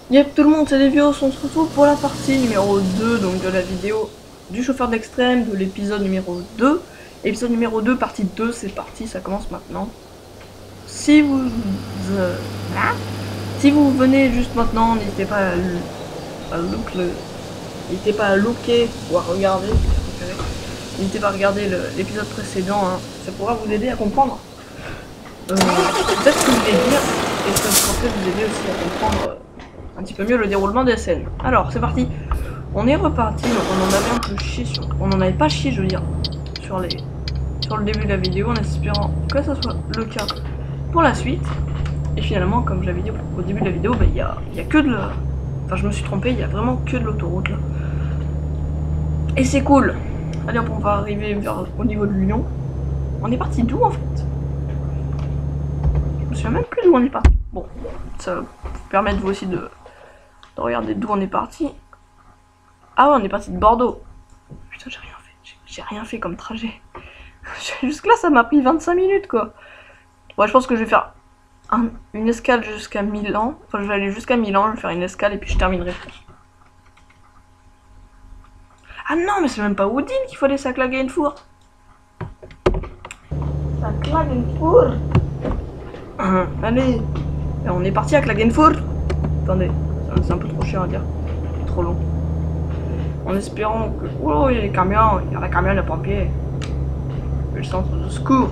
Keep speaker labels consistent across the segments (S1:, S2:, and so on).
S1: Yep, tout le monde, c'est Lévios, on se retrouve pour la partie numéro 2 donc de la vidéo du chauffeur d'extrême, de l'épisode numéro 2. Épisode numéro 2, partie 2, c'est parti, ça commence maintenant. Si vous... si vous venez juste maintenant, n'hésitez pas n'hésitez pas à looker ou à regarder, si vous préférez. N'hésitez pas à regarder l'épisode précédent, hein. Ça pourra vous aider à comprendre. Peut-être ce que je vais dire, et ça pourra peut-être vous aider aussi à comprendre un petit peu mieux le déroulement des scènes. Alors, c'est parti. On est reparti, donc on en avait un peu chié sur... On en avait pas chié, je veux dire, sur le début de la vidéo, en espérant que ça soit le cas pour la suite. Et finalement, comme j'avais dit au début de la vidéo, il y a que de la... Enfin, je me suis trompé, il y a vraiment que de l'autoroute, là. Et c'est cool. Allez hop, on va arriver au niveau de Lyon. On est parti d'où, en fait? Je me souviens même plus d'où on est parti. Bon, ça va vous permettre vous aussi de regarder d'où on est parti. Ah ouais, on est parti de Bordeaux. Putain, j'ai rien fait. J'ai rien fait comme trajet. Jusque là, ça m'a pris 25 minutes, quoi. Ouais, je pense que je vais faire une escale jusqu'à Milan. Enfin, je vais aller jusqu'à Milan, je vais faire une escale et puis je terminerai. Ah non, mais c'est même pas Woodin qu'il faut aller, ça claque une four. Ça claque une four. Allez. Et on est parti à Klagenfurt. Attendez, c'est un peu trop chiant à dire. Trop long. En espérant que... Oh, il y a les camions. Il y a les camions de pompiers. Le centre de secours.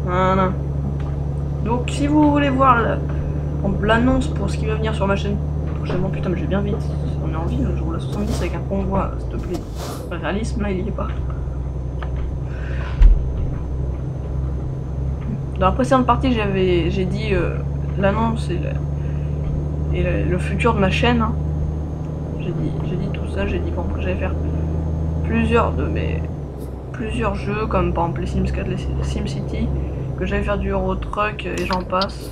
S1: Voilà. Donc, si vous voulez voir l'annonce pour ce qui va venir sur ma chaîne prochainement, putain, mais je vais bien vite. On est en ville, je roule à 70 avec un convoi, s'il te plaît. Le réalisme, là, il y est pas. Dans la précédente partie, j'ai dit l'annonce et le futur de ma chaîne. Hein. J'ai dit tout ça, j'ai dit bon, que j'allais faire plusieurs jeux, comme par exemple les Sims 4, les SimCity, que j'allais faire du Euro Truck et j'en passe.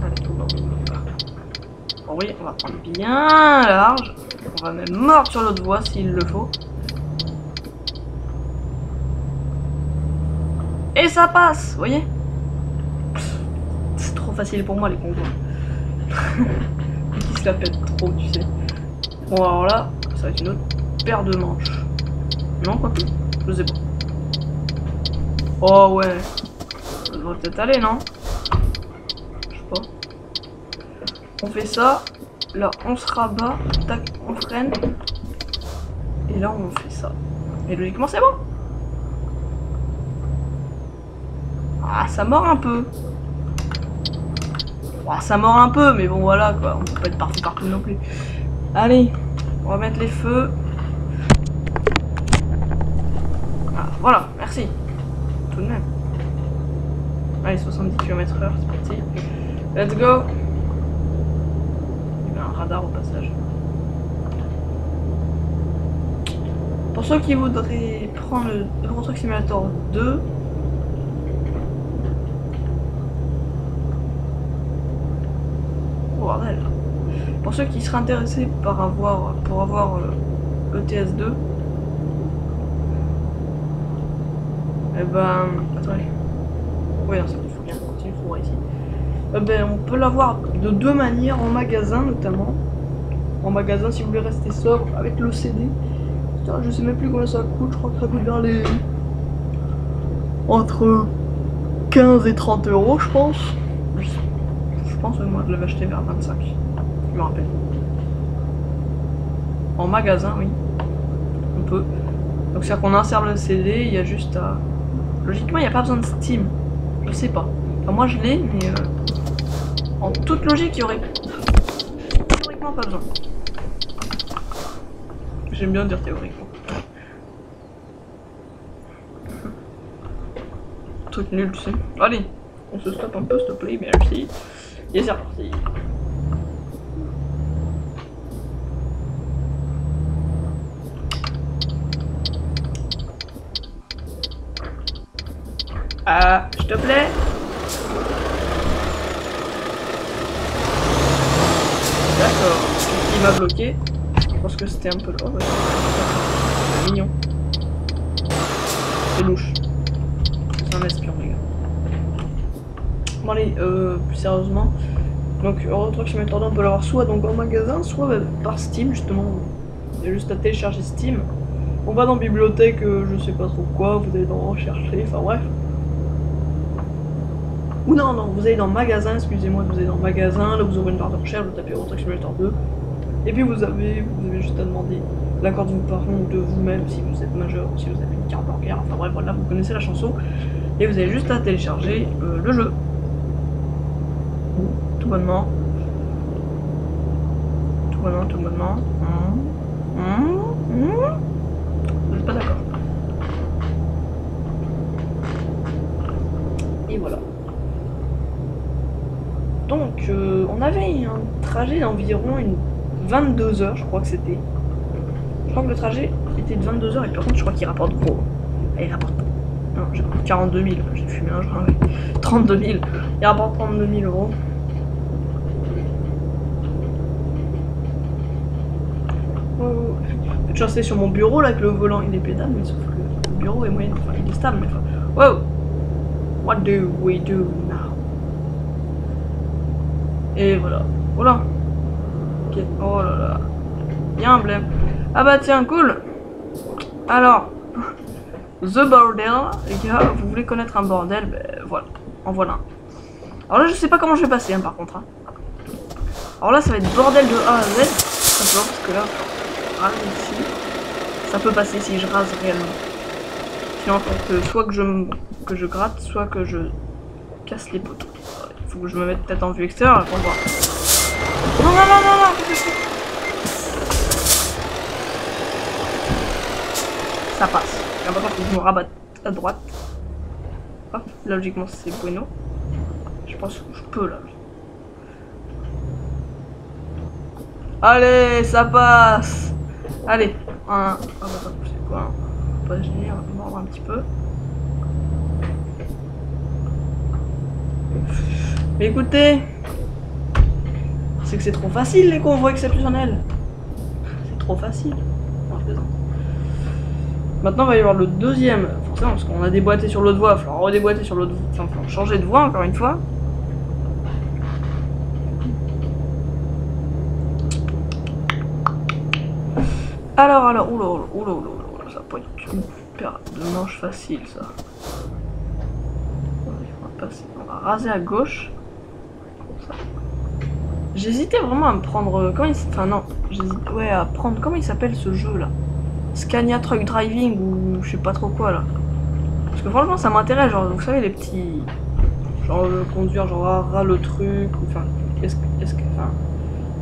S1: Allez, tout bon. Bon, oui, on va prendre bien large. On va même mordre sur l'autre voie s'il le faut. Et ça passe, vous voyez? C'est trop facile pour moi les convois. Qui se la pète trop, tu sais. Bon alors là, ça va être une autre paire de manches. Non, quoi que, je sais pas. Oh ouais. Ça devrait peut-être aller, non? Je sais pas. On fait ça. Là, on se rabat. Tac, on freine. Et là, on fait ça. Et logiquement, c'est bon. Ah, ça mord un peu. Oh, ça mord un peu, mais bon, voilà, quoi. On peut pas être parti partout non plus. Allez, on va mettre les feux. Ah, voilà, merci. Tout de même. Allez, 70 km/h, c'est parti. Let's go. Il y a un radar au passage. Pour ceux qui voudraient prendre le Euro Truck Simulator 2, bordel. Pour ceux qui seraient intéressés pour avoir ETS2, eh ben, attendez. Oui, non, il faut bien continuer, il faut voir ici. Eh ben, on peut l'avoir de deux manières, en magasin notamment. En magasin, si vous voulez rester sobre avec le CD. Putain, je sais même plus combien ça coûte, je crois que ça coûte vers les... entre 15 et 30 euros, je pense. Je pense que moi je l'avais acheté vers 25, je me rappelle. En magasin, oui. On peut. Donc c'est-à-dire qu'on insère le CD, il y a juste à... Logiquement, il n'y a pas besoin de Steam. Je sais pas. Enfin, moi je l'ai, mais... en toute logique, il y aurait... théoriquement pas besoin. J'aime bien dire théoriquement. Truc nul, tu sais. Allez, on se stoppe un peu, s'il te plaît, merci. Et c'est reparti. Ah, s'il te plaît. D'accord. Il m'a bloqué. Je pense que c'était un peu... Oh, ouais. C'est mignon. C'est louche. C'est un espion, les gars. parler plus sérieusement. Donc Euro Truck Simulator 2, on peut l'avoir soit donc en magasin, soit par Steam justement. Il y a juste à télécharger Steam. On va dans bibliothèque, je sais pas trop quoi, vous allez dans rechercher, enfin bref. Ou non, vous allez dans magasin, excusez-moi, vous allez dans magasin, là vous aurez une barre de recherche, vous tapez Euro Truck Simulator 2. Et puis vous avez juste à demander l'accord de vos parents ou de vous-même si vous êtes majeur ou si vous avez une carte bancaire, enfin bref, voilà, vous connaissez la chanson. Et vous avez juste à télécharger le jeu. Tout bonnement. Tout bonnement. Vous n'êtes pas d'accord. Et voilà. Donc, on avait un trajet d'environ 22 heures, je crois que c'était. Je crois que le trajet était de 22 heures et par contre, je crois qu'il rapporte gros. Et il rapporte. Non, j'ai 42 000, j'ai fumé un joint avec 32 000. Il rapporte 32 000 euros. Je suis sur mon bureau là avec le volant et les pédales, mais sauf que le bureau est moyen, enfin il est stable, mais enfin. Wow! What do we do now? Et voilà. Voilà. Ok. Oh là là. Bien blême. Ah bah tiens, cool. Alors, The Bordel, les gars, vous voulez connaître un bordel, ben voilà. En voilà un. Alors là, je sais pas comment je vais passer, hein, par contre. Hein. Alors là, ça va être bordel de A à Z. Simplement parce que là, rase ici. Ça peut passer si je rase réellement. Sinon, soit que je gratte, soit que je casse les poteaux. Il faut que je me mette peut-être en vue extérieure pour voir. Non. Ça passe. Et maintenant, faut que je me rabatte à droite. Hop, là, logiquement, c'est bueno. Je pense que je peux là. Allez, ça passe. Allez, c'est quoi? On va pas gêner, on va mordre un petit peu. Mais écoutez, c'est que c'est trop facile les convois exceptionnels. C'est trop facile. Non, je plaisante. Maintenant, il va y avoir le deuxième. Forcément, parce qu'on a déboîté sur l'autre voie. Il va falloir redéboîter sur l'autre voie. Enfin, il va changer de voie encore une fois. Alors, oula, ça va pas être une paire de manches facile ça. On va raser à gauche. J'hésitais vraiment à me prendre. Enfin non, j'hésite à prendre. Comment il s'appelle ce jeu là? Scania Truck Driving ou je sais pas trop quoi là. Parce que franchement ça m'intéresse, genre vous savez les petits. Genre conduire genre ras le truc, ou enfin. Enfin.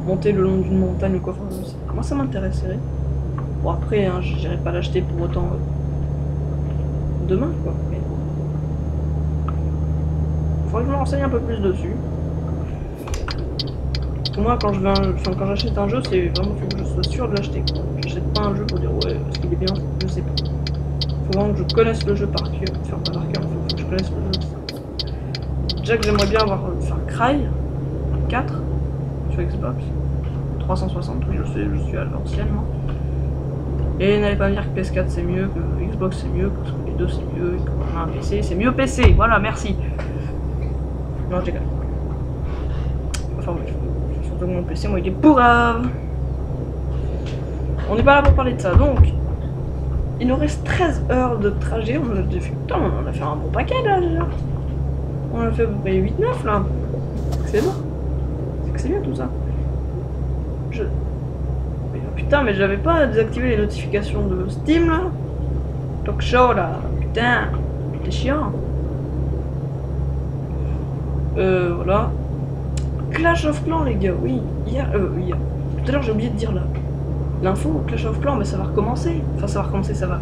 S1: Monter le long d'une montagne ou quoi. Enfin, comment ça m'intéresserait? Bon après hein, j'irai pas l'acheter pour autant demain quoi. Mais... faudrait que je me renseigne un peu plus dessus. Pour moi quand quand j'achète un jeu c'est vraiment faut que je sois sûr de l'acheter. J'achète pas un jeu pour dire ouais est-ce qu'il est bien, je sais pas. Faut vraiment que je connaisse le jeu par cœur. Enfin pas par cœur, faut que je connaisse le jeu. Déjà que j'aimerais bien avoir Cry 4 sur Xbox 360, oui je sais, je suis à l'ancienne moi. Et n'allez pas me dire que PS4 c'est mieux, que Xbox c'est mieux, que les deux c'est mieux, que un PC c'est mieux PC, voilà merci. Non je déconne. Enfin bref, surtout que mon PC moi il est pourrave. On n'est pas là pour parler de ça, donc il nous reste 13 heures de trajet, on a déjà fait, putain, on a fait un bon paquet là déjà. On a fait à peu près 8-9 là. C'est bon. C'est que c'est bien tout ça. Putain, mais j'avais pas désactivé les notifications de Steam là. Talk show là. Putain, c'est chiant. Voilà. Clash of Clans les gars, oui. Hier. Tout à l'heure j'ai oublié de dire là. L'info, Clash of Clans, mais ça va recommencer. Enfin, ça va recommencer, ça va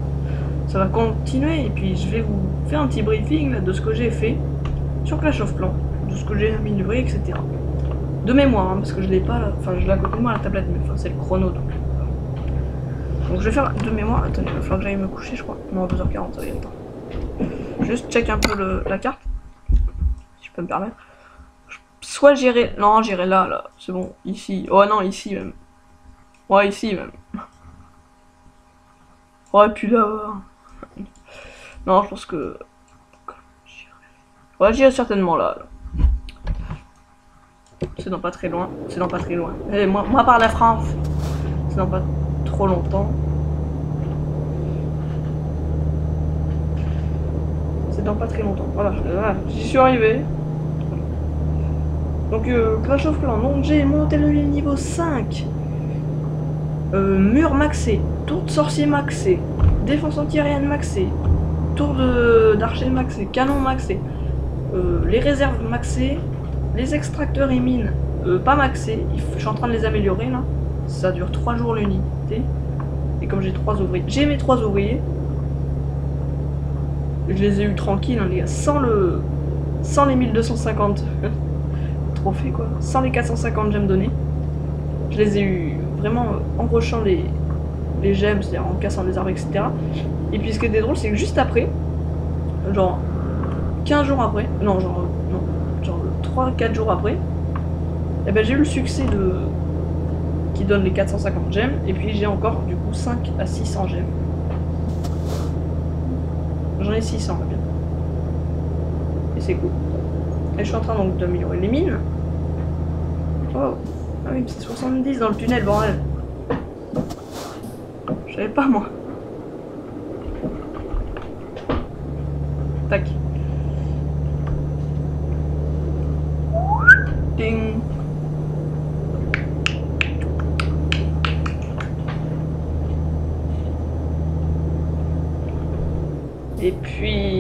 S1: continuer. Et puis je vais vous faire un petit briefing là, de ce que j'ai fait sur Clash of Clans, de ce que j'ai amélioré, etc. De mémoire, hein, parce que je l'ai pas là. Enfin, je l'ai à côté de moi à la tablette, mais enfin, c'est le chrono donc. Donc je vais faire de mémoire. Attendez, il va falloir que j'aille me coucher, je crois. Non, 2h40, ça va y être temps. Juste check un peu la carte, si je peux me permettre. Soit j'irai. Non, j'irai là, c'est bon. Ici. Oh non, ici même. Ouais, ici même. Ouais, puis là. Non, je pense que. Ouais, j'irai certainement là. C'est dans pas très loin. C'est dans pas très loin. Et moi par la France. C'est dans pas trop longtemps. C'est dans pas très longtemps. Voilà, j'y suis arrivé. Donc Clash of Clans, donc j'ai monté le niveau 5. Mur maxé, tour de sorcier maxé, défense antiaérienne maxé, tour d'archer maxé, canon maxé, les réserves maxées, les extracteurs et mines pas maxés, je suis en train de les améliorer là, ça dure 3 jours l'unité, et comme j'ai 3 ouvriers, j'ai mes 3 ouvriers, je les ai eu tranquilles hein, les gars, sans les 1250 trophées quoi, sans les 450 gemmes donnés, je les ai eu vraiment en rushant les gemmes, c'est-à-dire en cassant les arbres, etc. Et puis ce qui était drôle, c'est que juste après, genre 15 jours après, non, genre 3-4 jours après, et ben j'ai eu le succès qui donne les 450 gemmes, et puis j'ai encore du coup 5 à 600 gemmes. J'en ai 600 là bien. Et c'est cool. Et je suis en train donc d'améliorer les mines. Oh. Ah oui, c'est 70 dans le tunnel, bordel. Je savais pas, moi. Tac. Ding. Et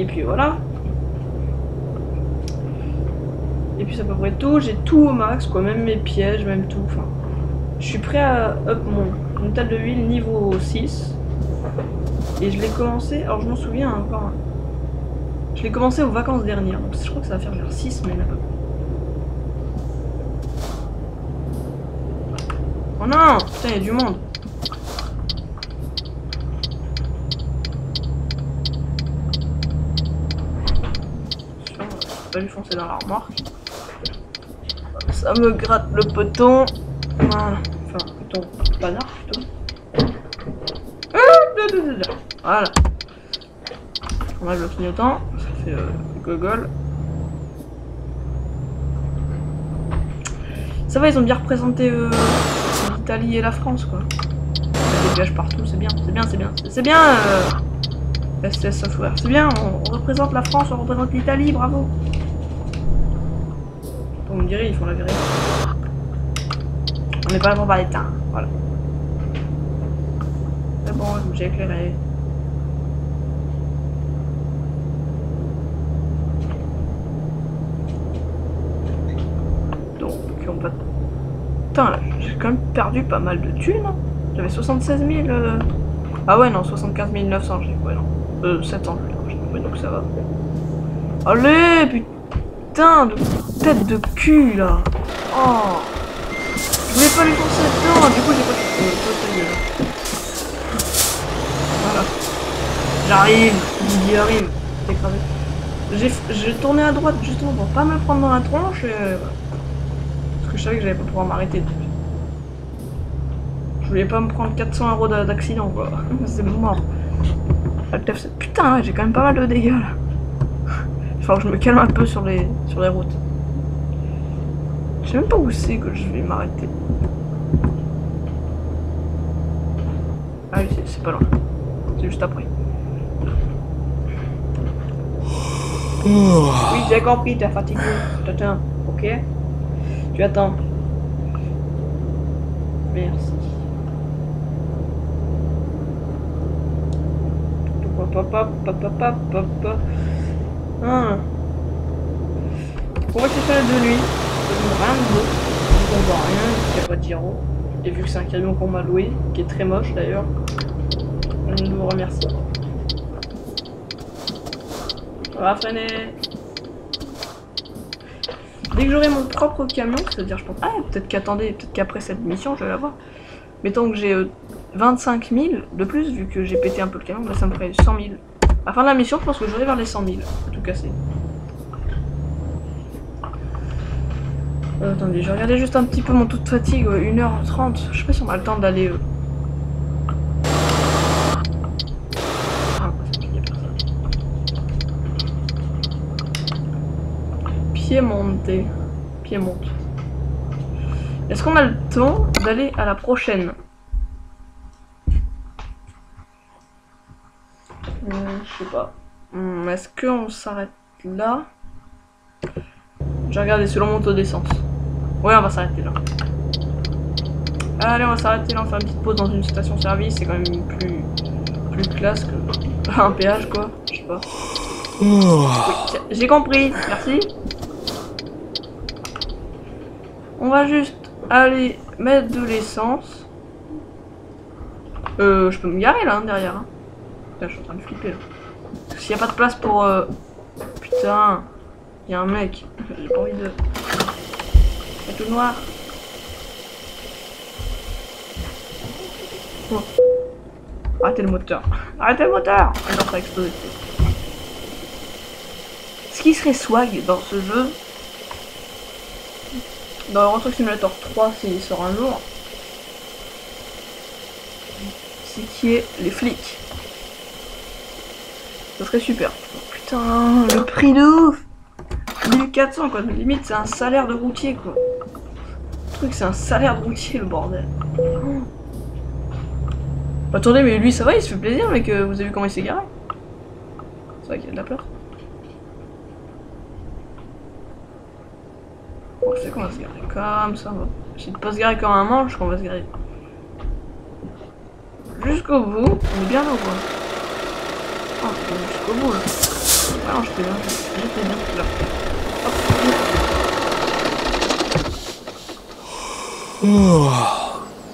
S1: puis voilà. Et puis c'est à peu près tout, j'ai tout au max quoi, même mes pièges, même tout, enfin. Je suis prêt à up mon métal de huile niveau 6. Et je l'ai commencé, alors je m'en souviens encore. Je l'ai commencé aux vacances dernières, donc je crois que ça va faire vers 6 semaines à peu près. Oh non, putain, il y a du monde. Je vais pas lui foncer dans la remorque. Ça me gratte le poton. Voilà. Enfin, poton panard plutôt. Voilà. On enlève le clignotant. Ça fait gogol. Ça va, ils ont bien représenté l'Italie et la France, quoi. Des villages partout, c'est bien, c'est bien, c'est bien. C'est bien, STS Software. C'est bien, on représente la France, on représente l'Italie, bravo. On me dirait, ils font la vérité. On n'est pas là pour parler de temps, voilà. C'est bon, j'ai éclairé. Donc, on va... Putain, là, j'ai quand même perdu pas mal de thunes. Hein. J'avais 76 000... Ah ouais, non, 75 900, j'ai... Ouais, non. 700, ouais, donc ça va. Allez, putain de tête de cul, là. Oh. Je voulais pas lui foncer dedans, du coup j'ai pas... Voilà. J'arrive, Didi arrive. Écrasé. J'ai tourné à droite justement pour pas me prendre dans la tronche et... Parce que je savais que j'allais pas pouvoir m'arrêter. Je voulais pas me prendre 400 € d'accident quoi. C'est mort. Putain, j'ai quand même pas mal de dégâts là. Il faut que je me calme un peu sur les routes. Je sais même pas où c'est que je vais m'arrêter. Ah oui, c'est pas loin. C'est juste après. Oui, j'ai compris, t'es fatigué. T'attends, ok? Tu attends. Merci. Ah. On va faire de nuit. Rien de beau. On voit rien, il n'y a pas de gyro. Et vu que c'est un camion qu'on m'a loué, qui est très moche d'ailleurs, on nous remercie. On va freiner. Dès que j'aurai mon propre camion, c'est-à-dire je pense... Ah, peut-être qu'après cette mission, je vais l'avoir. Mettons que j'ai 25 000 de plus, vu que j'ai pété un peu le camion, là ça me ferait 100 000. À la fin de la mission, je pense que j'aurai vers les 100 000, tout casser. Attendez, je regardais juste un petit peu mon taux de fatigue, 1h30. Je sais pas si on a le temps d'aller... Piemonte. Piemonte. Est-ce qu'on a le temps d'aller à la prochaine? Je sais pas. Est-ce qu'on s'arrête là? J'ai regardé selon mon taux d'essence. Ouais, on va s'arrêter là. Allez, on va s'arrêter là, on va faire une petite pause dans une station-service. C'est quand même plus classe que un péage, quoi. Je sais pas. Oui, j'ai compris, merci. On va juste aller mettre de l'essence. Je peux me garer là, hein, derrière. Hein. Putain, je suis en train de flipper là. S'il n'y a pas de place pour... Putain, il y a un mec. J'ai pas envie de... C'est tout noir. Oh. Arrêtez le moteur. Arrêtez le moteur. Ah non, ça a explosé. Ce qui serait swag dans ce jeu, dans Euro Truck Simulator 3, s'il sort un jour, c'est qu'il y ait les flics. Ça serait super. Oh, putain, le prix de ouf. 1400 quoi, limite c'est un salaire de routier quoi. Le truc c'est un salaire de routier le bordel. Oh. Attendez mais lui ça va, il se fait plaisir mec, vous avez vu comment il s'est garé? C'est vrai qu'il y a de la place. Bon, je sais qu'on va se garer comme ça. Essayer de pas se garer comme un manche, qu'on va se garer jusqu'au bout. On est bien là ou quoi? Oh, jusqu'au bout là. Ah non, j'étais bien là. Hop.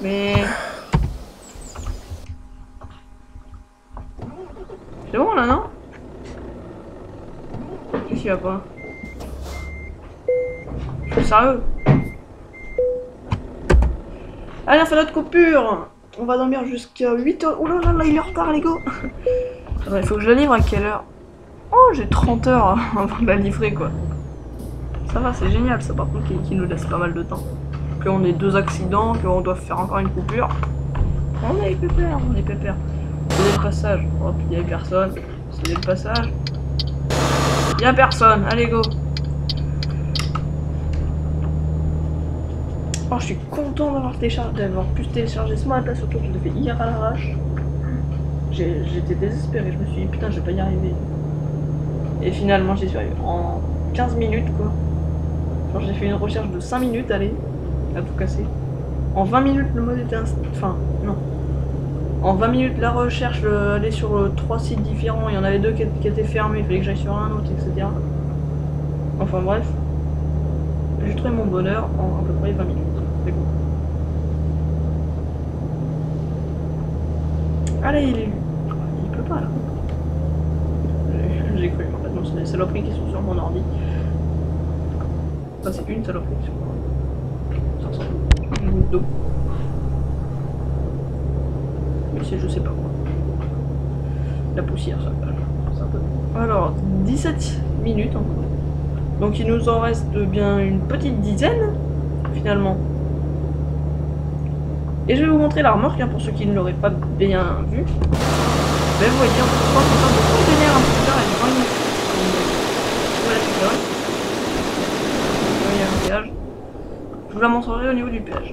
S1: Mais... c'est bon là, non? Qu'est-ce qu'il y a pas? Je suis sérieux? Allez, on fait notre coupure. On va dormir jusqu'à 8h. Oh là là, là il est en retard les gars. Attends, il faut que je la livre à quelle heure? Oh, j'ai 30 heures avant de la livrer quoi. Ça va, c'est génial ça par contre qui nous laisse pas mal de temps. Qu'on ait 2 accidents, qu'on doit faire encore une coupure. On est pépère, on est pépère. C'est le passage. Hop, il y avait personne. C'est le passage. Il y a personne, allez go. Oh, je suis content d'avoir pu télécharger ce mod là, surtout que je l'ai fait hier à l'arrache. J'étais désespéré, je me suis dit putain je vais pas y arriver. Et finalement j'y suis arrivé en 15 minutes quoi. Genre j'ai fait une recherche de 5 minutes, allez, à tout casser. En 20 minutes le mode était enfin non. En 20 minutes la recherche, aller sur 3 sites différents, il y en avait 2 qui étaient fermés, il fallait que j'aille sur un autre, etc. Enfin bref. J'ai trouvé mon bonheur en à peu près 20 minutes. C'est cool. Allez, il pleut pas là. J'ai cru, en fait, non, c'est des saloperies qui sont sur mon ordi. Enfin, c'est une saloperie sur mon ordi. Ça ressemble à une goutte d'eau. Mais c'est je sais pas quoi. La poussière, ça. C'est un peu. Alors, 17 minutes encore. Donc il nous en reste bien une petite dizaine, finalement. Et je vais vous montrer la remorque, hein, pour ceux qui ne l'auraient pas bien vu. Ben, vous voyez, on peut voir qu'on de contenir un petit peu, elle est vraiment... Voilà, vous voyez un péage. Je vous la montrerai au niveau du péage.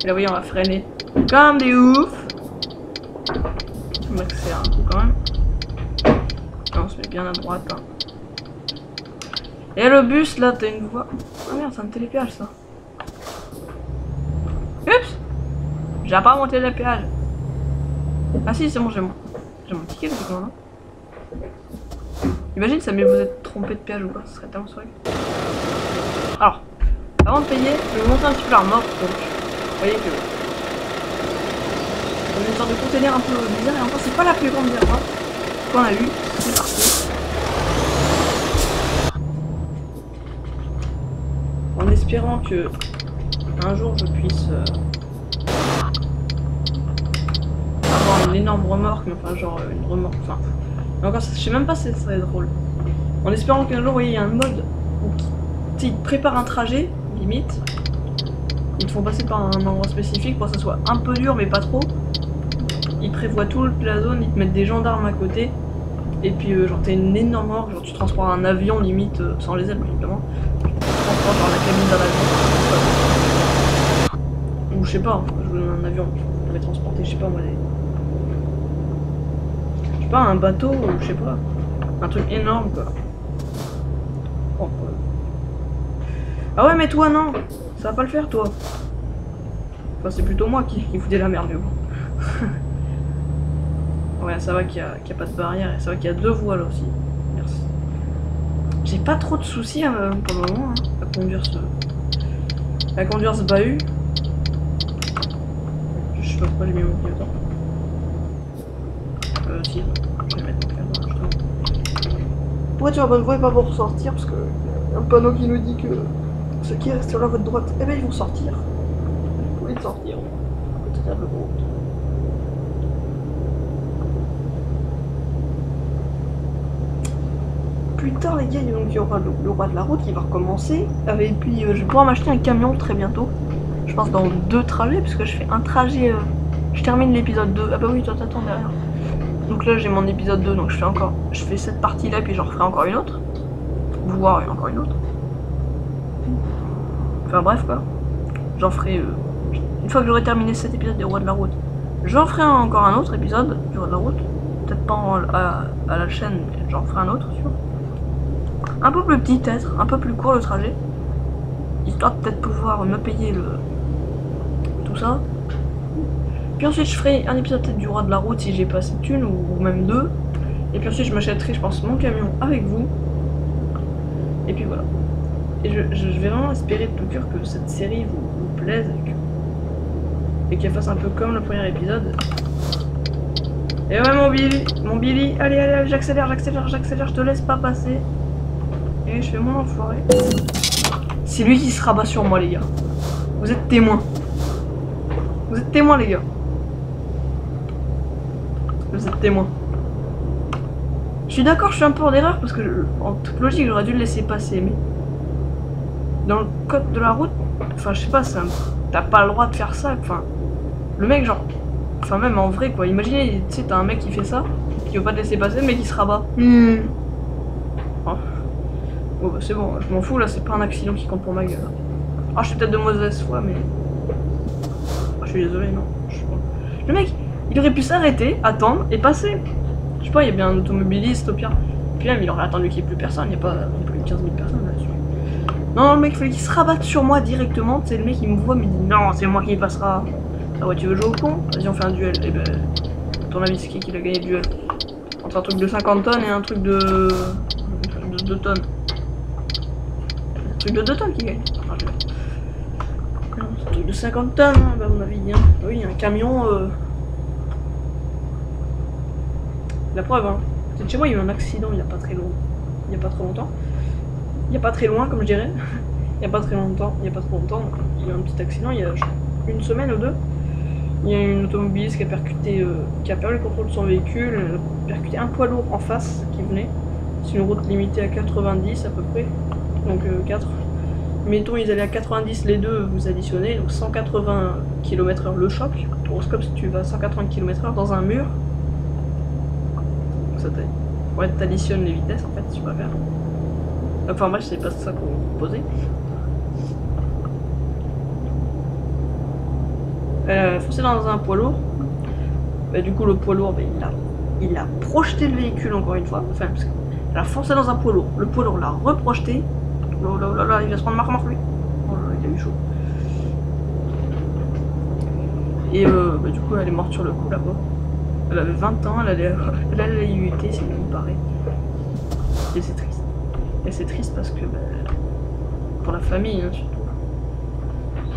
S1: Et là, vous voyez, on va freiner comme des oufs. On m'accélère un coup quand même. On se met bien à droite. Hein. Et le bus là, t'as une voie. Ah merde, c'est un télépéage ça. Oups! J'ai pas monté le péage. Ah si, c'est bon, j'ai mon ticket maintenant. Hein. Imagine ça, mais vous êtes trompé de péage ou quoi, ce serait tellement swag. Alors, avant de payer, je vais vous montrer un petit peu la remorque. Donc, vous voyez que on a une sorte de conteneur un peu bizarre et encore c'est pas la plus grande des remorques qu'on a eu. C'est parti. En espérant que un jour je puisse avoir une énorme remorque, mais enfin genre une remorque, enfin encore je sais même pas si ça serait drôle. En espérant qu'un jour il y a un mode où ils te préparent un trajet, limite, ils te font passer par un endroit spécifique pour que ça soit un peu dur mais pas trop. Ils prévoient toute la zone, ils te mettent des gendarmes à côté Et puis genre t'es une énorme orque, genre tu transportes un avion limite, sans les ailes évidemment. Tu transportes genre la cabine d'un avion. Ou je sais pas, je veux un avion, je pourrais transporter, je sais pas moi, je sais pas, un bateau, ou je sais pas. Un truc énorme quoi. Oh, ah ouais mais toi non, ça va pas le faire toi. Enfin c'est plutôt moi qui foutais la merde mais bon. Ouais ça va qu'il y a pas de barrière et ça va qu'il y a 2 voies là aussi. Merci. J'ai pas trop de soucis pour le moment hein, à conduire ce bahut. Je sais pas pourquoi j'ai mis mon clignotant. Si, je vais mettre mon clignotant justement. Pourquoi tu vas bonne voie et pas pour sortir parce que y a un panneau qui nous dit que ceux qui restent sur la voie de droite, eh ben ils vont sortir. Vous pouvez sortir. Peut-être un peu gros. Plus tard les gars, il y aura le roi de la route qui va recommencer. Et puis je vais pouvoir m'acheter un camion très bientôt. Je pense dans 2 trajets, puisque je fais un trajet. Je termine l'épisode 2. Ah bah oui, toi t'attends derrière. Donc là j'ai mon épisode 2, donc je fais cette partie là, puis j'en referai encore une autre. Voire encore une autre. Enfin bref quoi. J'en ferai. Une fois que j'aurai terminé cet épisode des rois de la route, j'en ferai encore un autre épisode du roi de la route. Peut-être pas à la chaîne, mais j'en ferai un autre sûr. Un peu plus petit peut-être, un peu plus court le trajet. Histoire de peut-être pouvoir me payer tout ça. Puis ensuite je ferai un épisode peut-être du roi de la route si j'ai pas assez de thunes, ou même 2. Et puis ensuite je m'achèterai je pense mon camion avec vous. Et puis voilà. Et je vais vraiment espérer de tout cœur que cette série vous plaise et qu'elle fasse un peu comme le premier épisode. Et ouais mon Billy, allez, j'accélère, je te laisse pas passer. Et je fais mon enfoiré. C'est lui qui se rabat sur moi les gars. Vous êtes témoins. Vous êtes témoins les gars. Vous êtes témoins. Je suis d'accord, je suis un peu en erreur parce que en toute logique j'aurais dû le laisser passer, mais dans le code de la route, enfin je sais pas, t'as pas le droit de faire ça, enfin le mec genre, enfin même en vrai quoi, imaginez, tu sais t'as un mec qui fait ça, qui veut pas te laisser passer mais qui se rabat. Oh. Bon bah c'est bon, je m'en fous là, c'est pas un accident qui compte pour ma gueule. Ah je suis peut-être de mauvaise foi mais... Ah, je suis désolé non, je sais pas. Le mec, il aurait pu s'arrêter, attendre et passer. Je sais pas, il y a bien un automobiliste au pire. Puis même il aurait attendu qu'il n'y ait plus personne, il n'y a pas non plus 15 000 personnes là-dessus. Non, le mec, il fallait qu'il se rabatte sur moi directement. C'est le mec qui me voit, me dit non, c'est moi qui passera. Ah ouais, tu veux jouer au con? Vas-y, on fait un duel. Et ben, à ton avis, c'est qui a gagné le duel? Entre un truc de 50 tonnes et un truc de 2 tonnes. Un truc de 2 tonnes qui gagne. Ah, un truc de 50 tonnes, hein, bah, à mon avis. Hein. Oui, un camion. La preuve, hein. Chez moi, il y a eu un accident il n'y a pas très longtemps. Il n'y a pas trop longtemps. Il n'y a pas très loin, comme je dirais. Il n'y a pas très longtemps. Il y a pas trop longtemps. Il y a eu un petit accident, il y a une semaine ou 2. Il y a une automobiliste qui a percuté, qui a perdu le contrôle de son véhicule, elle a percuté un poids lourd en face qui venait. C'est une route limitée à 90 à peu près. Donc 4. Mettons, ils allaient à 90 les deux, vous additionnez, donc 180 km/h le choc. Horoscope, si tu vas à 180 km/h dans un mur. Ouais, t'additionnes les vitesses en fait, si tu préfères. Enfin bref, c'est pas ça qu'on posait. Elle a foncé dans un poids lourd. Bah, du coup, le poids lourd, bah, il a projeté le véhicule encore une fois. Enfin, parce qu'elle a foncé dans un poids lourd. Le poids lourd l'a reprojeté. Oh là là là, il va se prendre marre lui. Oh là là, il a eu chaud. Et bah, du coup, elle est morte sur le coup là-bas. Elle avait 20 ans, elle allait à l'IUT, c'est ce qui me paraît. Et c'est triste. Et c'est triste parce que, bah, pour la famille, hein, surtout.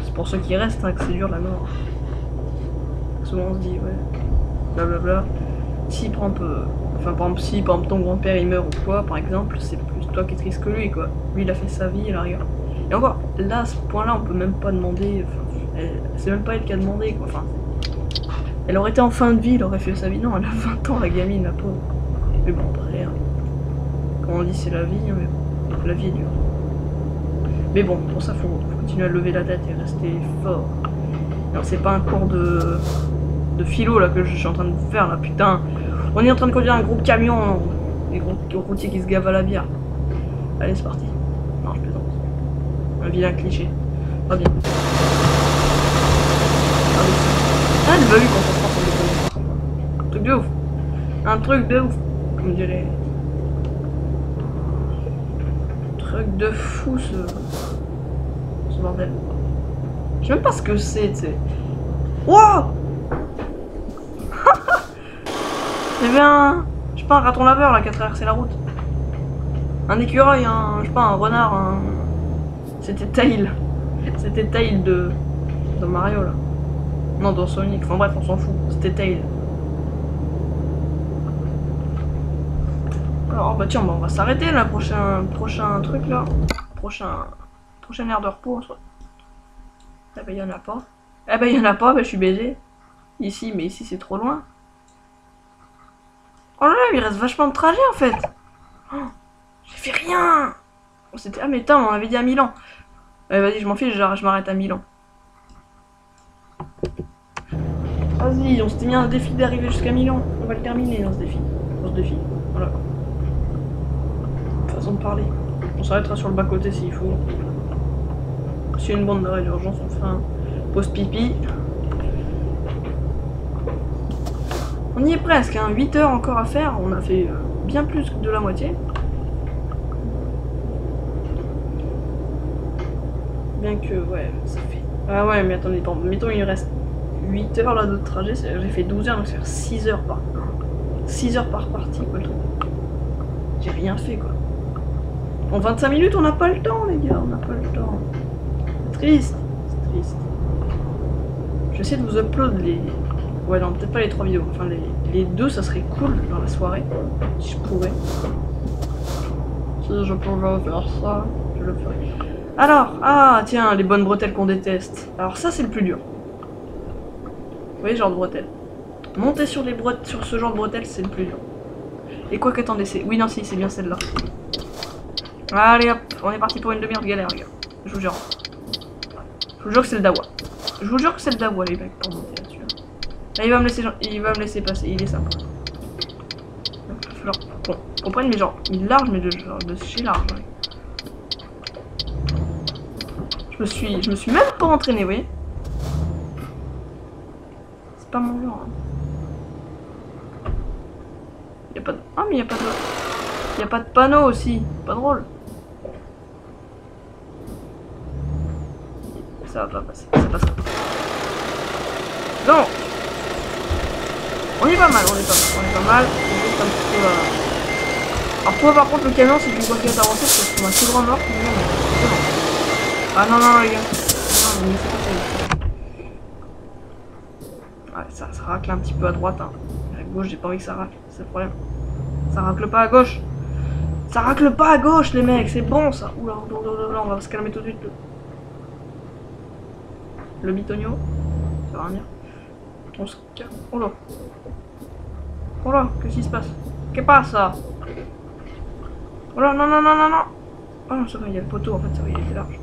S1: C'est pour ceux qui restent hein, que c'est dur la mort. Souvent on se dit, ouais, blablabla. Si par exemple, si par exemple ton grand-père il meurt ou quoi, par exemple, c'est plus toi qui es triste que lui, quoi. Lui il a fait sa vie, il a rien. Et encore, là, à ce point-là, on peut même pas demander, c'est même pas elle qui a demandé, quoi. Enfin, elle aurait été en fin de vie, elle aurait fait sa vie. Non, elle a 20 ans, la gamine, la pauvre. Mais bon, après, hein, comme on dit, c'est la vie, hein, mais bon, la vie est dure. Mais bon, pour ça, faut continuer à lever la tête et rester fort. Alors, c'est pas un cours de philo là que je suis en train de faire là, putain. On est en train de conduire un gros camion Les gros routiers qui se gavent à la bière. Allez, c'est parti. Non, je plaisante. Un vilain cliché. Pas bien. Ah, elle va eu quand on se passe sur le un truc de ouf. Un truc de ouf. Comme dirait. Truc de fou ce bordel. Je sais même pas ce que c'est, tu sais. Wow. Il y avait un. Je sais pas, un raton laveur là qui a traversé la route. Un écureuil, un. Je sais pas, un renard, un. C'était Tail. C'était Tail de Mario là. Non, dans Sonic. Enfin bref, on s'en fout. C'était Tail. Alors bah tiens, bah, on va s'arrêter là, prochain truc là. Prochaine aire de repos en soit. Eh bah y'en a pas. Eh bah y'en a pas, bah je suis baisé. Ici, mais ici c'est trop loin. Oh là là, il reste vachement de trajet en fait. Oh, j'ai fait rien. Oh, c'était... Ah mais putain, on avait dit à Milan. Allez vas-y, je m'en fiche, je m'arrête à Milan. Vas-y, on s'était mis un défi d'arriver jusqu'à Milan. On va le terminer dans ce défi. Voilà. Façon de parler. On s'arrêtera sur le bas-côté s'il faut. S'il y a une bande d'arrêt d'urgence, on fera un pause pipi. On y est presque, hein. 8 heures encore à faire. On a fait bien plus que de la moitié. Bien que, ouais, ça fait... Ah ouais, mais attendez, mettons il reste 8 heures là de trajet. J'ai fait 12 heures, donc ça fait 6 heures par... 6 heures par partie, quoi, le truc. J'ai rien fait, quoi. En 25 minutes, on n'a pas le temps, les gars, on n'a pas le temps. C'est triste, c'est triste. Je vais essayer de vous upload les... Ouais, non, peut-être pas les 3 vidéos. Enfin, les 2, ça serait cool dans la soirée. Si je pourrais. Si je pouvais faire ça, je le ferais. Alors, ah, tiens, les bonnes bretelles qu'on déteste. Alors ça, c'est le plus dur. Vous voyez, genre de bretelles. Monter sur ce genre de bretelles, c'est le plus dur. Et quoi qu'attendez, c'est... Oui, non, si, c'est bien celle-là. Allez, hop, on est parti pour une demi-heure de galère, les gars. Je vous jure. Je vous jure que c'est le dawa. Je vous jure que c'est le dawa, les mecs, pour monter là-dessus. Là, il va me laisser passer, il est sympa. Il va falloir qu'on comprenne, mais genre, il est large, mais de chez large. Ouais. Je me suis même pas entraîné, vous voyez. C'est pas mon genre. Hein. Y a pas de... Ah, mais y a pas de... Y a pas de panneau aussi. Pas drôle. Ça va pas passer. Ça passera pas. Non. On est pas mal, on est pas mal. C'est juste un petit peu... Alors toi par contre le camion si tu vois qu'il va t'avancer parce qu'on a tout droit mort. Ah non non les gars. Non mais c'est pas ça. Ouais ça racle un petit peu à droite hein. À gauche j'ai pas envie que ça racle, c'est le problème. Ça racle pas à gauche. Ça racle pas à gauche les mecs, c'est bon ça. Oula, on va se calmer tout de suite. Le bitonio. Ça va rien dire. On se calme. Oh là. Oh là, qu'est-ce qui se passe? Qu'est-ce passa? Oh là, non, non, non, non, non. Oh non, ça va, il y a le poteau en fait, ça va, il est large.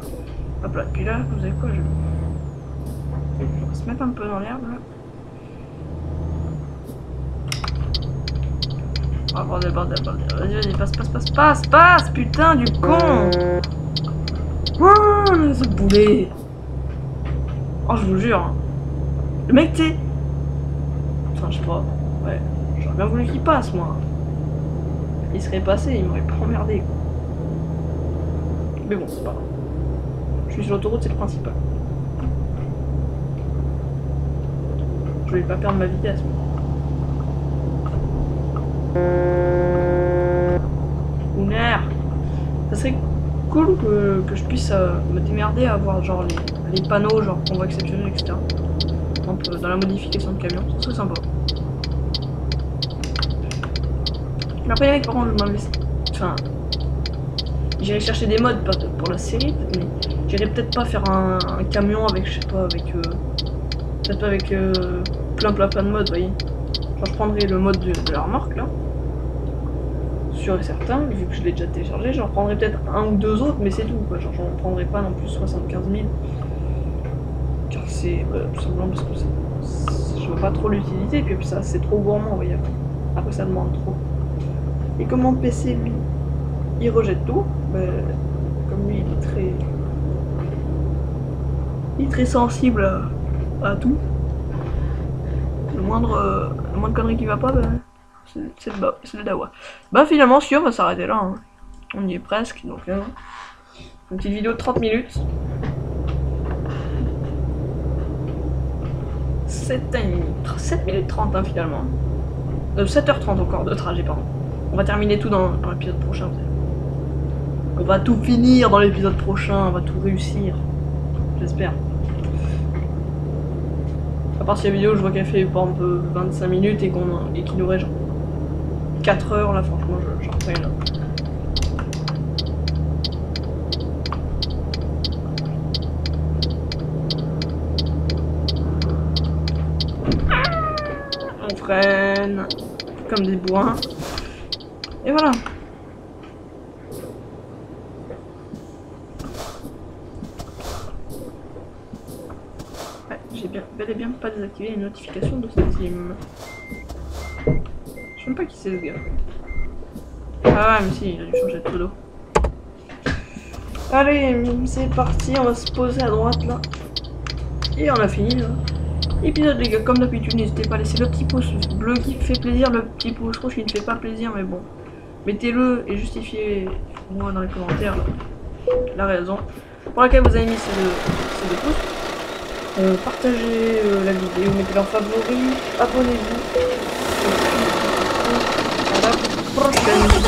S1: Hop là, puis là, vous savez quoi, on va se mettre un peu dans l'herbe là. Oh bordel, bordel, bordel. Vas-y, vas-y, passe, putain du con. Oh, ce boulet. Oh, je vous jure. Hein. Le mec, t'es... Enfin, je sais pas. Ouais, j'aurais bien voulu qu'il passe, moi. Il serait passé, il m'aurait pas emmerdé, quoi. Mais bon, c'est pas grave. Je suis sur l'autoroute, c'est le principal. Je vais pas perdre ma vitesse, moi. Ouner. Ça serait cool que je puisse me démerder à avoir genre les panneaux, genre convoi exceptionnel, etc. Dans la modification de camion, ça serait sympa. Mais après les mecs par contre je m'en laisse. Enfin. J'irai chercher des mods pour la série, mais j'irai peut-être pas faire un camion avec, je sais pas, avec. Peut-être pas avec plein de mods, vous voyez. Genre je prendrai le mode de la remorque là. Sûr et certain, vu que je l'ai déjà téléchargé, j'en prendrai peut-être un ou deux autres, mais c'est tout quoi. Genre j'en prendrai pas non plus 75 000. Car c'est tout simplement parce que je vois pas trop l'utilité, et puis ça c'est trop gourmand, vous voyez. Après ça demande trop. Et comme mon PC, lui, il rejette tout, ben, comme lui, il est très sensible à tout. Le moindre connerie qui va pas, ben, c'est le dawa. Bah finalement, si on va s'arrêter là. Hein. On y est presque, donc une petite vidéo de 30 minutes. 7 minutes 30 hein, finalement. 7h30 encore de trajet, pardon. On va terminer tout dans l'épisode prochain. On va tout finir dans l'épisode prochain, on va tout réussir. J'espère. À part si la vidéo, je vois qu'elle fait par exemple 25 minutes et qu'il nous reste genre 4 heures là, franchement, j'en refais une autre. On freine comme des bourrins. Et voilà. Ouais, j'ai bel et bien pas désactivé les notifications de Steam. Je sais même pas qui c'est ce gars. Ah ouais, mais si, il a dû changer de pseudo. Allez, c'est parti, on va se poser à droite là. Et on a fini là. Épisode les gars, comme d'habitude, n'hésitez pas à laisser le petit pouce bleu qui fait plaisir, le petit pouce rouge qui ne fait pas plaisir, mais bon. Mettez-le et justifiez-moi dans les commentaires la raison pour laquelle vous avez mis ces deux pouces. Partagez la vidéo, mettez-la en favori, abonnez-vous. Et puis, à la prochaine.